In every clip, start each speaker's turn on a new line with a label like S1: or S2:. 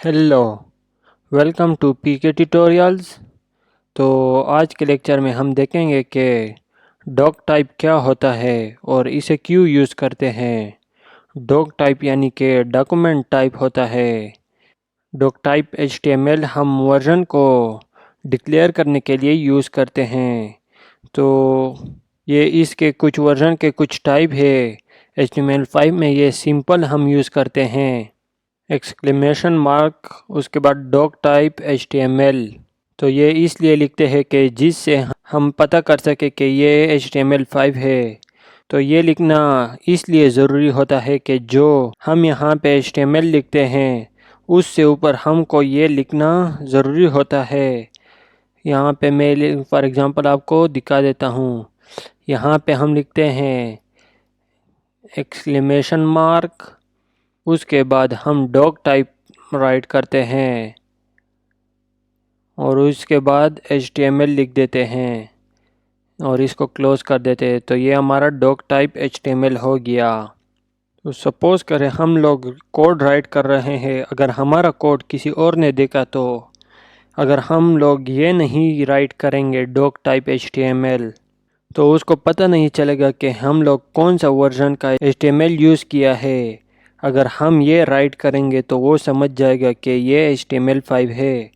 S1: Hello, welcome to PK tutorials. तो आज के लेक्चर में हम देखेंगे कि डॉक टाइप क्या होता है और इसे क्यों यूज़ करते हैं। डॉक टाइप यानी कि डॉक्यूमेंट टाइप होता है। डॉक टाइप एचटीएमएल हम वर्जन को डिक्लेयर करने के लिए यूज़ करते हैं। तो ये इसके कुछ वर्जन के कुछ टाइप है। HTML5 में ये सिंपल हम यूज़ करते हैं, एक्सक्लेमेशन मार्क, उसके बाद डॉक टाइप HTML। तो ये इसलिए लिखते हैं कि जिससे हम पता कर सके कि ये HTML5 है। तो ये लिखना इसलिए ज़रूरी होता है कि जो हम यहाँ पे HTML लिखते हैं उससे ऊपर हमको ये लिखना ज़रूरी होता है। यहाँ पे मैं फॉर एग्ज़ाम्पल आपको दिखा देता हूँ। यहाँ पे हम लिखते हैं एक्सक्लेमेशन मार्क, उसके बाद हम डॉक टाइप राइट करते हैं और उसके बाद HTML लिख देते हैं और इसको क्लोज़ कर देते हैं। तो ये हमारा डॉक टाइप HTML हो गया। तो सपोज़ करें हम लोग कोड राइट कर रहे हैं, अगर हमारा कोड किसी और ने देखा तो अगर हम लोग ये नहीं राइट करेंगे डॉक टाइप HTML तो उसको पता नहीं चलेगा कि हम लोग कौन सा वर्जन का HTML यूज़ किया है। अगर हम ये राइट करेंगे तो वो समझ जाएगा कि ये HTML5 है।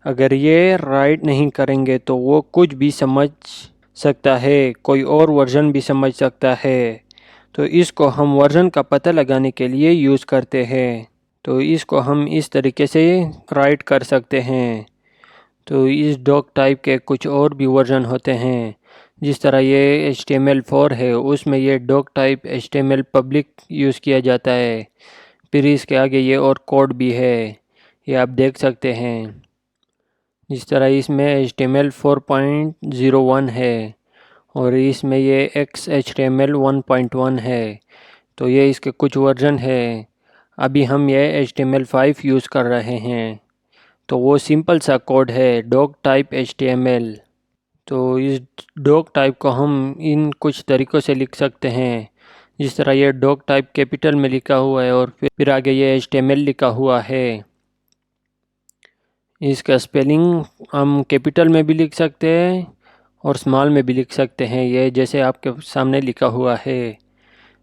S1: अगर ये राइट नहीं करेंगे तो वो कुछ भी समझ सकता है, कोई और वर्जन भी समझ सकता है। तो इसको हम वर्जन का पता लगाने के लिए यूज़ करते हैं। तो इसको हम इस तरीके से राइट कर सकते हैं। तो इस डॉक टाइप के कुछ और भी वर्जन होते हैं, जिस तरह ये HTML4 है, उसमें ये doc type HTML public use किया जाता है। फिर इसके आगे ये और कोड भी है, ये आप देख सकते हैं। जिस तरह इसमें HTML 4.01 है और इसमें ये XHTML 1.1 है। तो ये इसके कुछ वर्जन है। अभी हम ये HTML5 यूज़ कर रहे हैं। तो वो सिंपल सा कोड है डॉक टाइप HTML। तो इस डॉक टाइप को हम इन कुछ तरीक़ों से लिख सकते हैं। जिस तरह ये डॉक टाइप कैपिटल में लिखा हुआ है और फिर आगे ये HTML लिखा हुआ है। इसका स्पेलिंग हम कैपिटल में भी लिख सकते हैं और स्मॉल में भी लिख सकते हैं, ये जैसे आपके सामने लिखा हुआ है।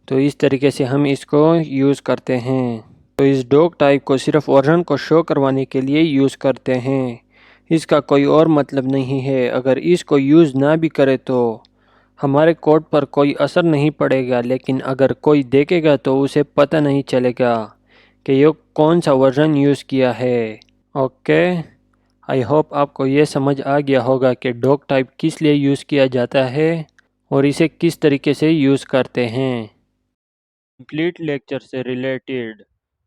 S1: तो इस तरीके से हम इसको यूज़ करते हैं। तो इस डॉक टाइप को सिर्फ वर्जन को शो करवाने के लिए यूज़ करते हैं, इसका कोई और मतलब नहीं है। अगर इसको यूज़ ना भी करे तो हमारे कोड पर कोई असर नहीं पड़ेगा, लेकिन अगर कोई देखेगा तो उसे पता नहीं चलेगा कि ये कौन सा वर्जन यूज़ किया है। ओके, आई होप आपको ये समझ आ गया होगा कि डॉक टाइप किस लिए यूज़ किया जाता है और इसे किस तरीके से यूज़ करते हैं। कंप्लीट लेक्चर से रिलेटेड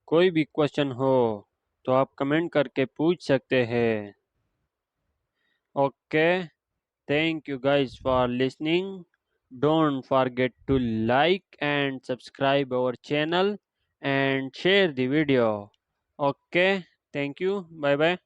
S1: कोई भी क्वेश्चन हो तो आप कमेंट करके पूछ सकते हैं। Okay, thank you guys for listening. Don't forget to like and subscribe our channel and share the video. Okay, thank you. Bye bye.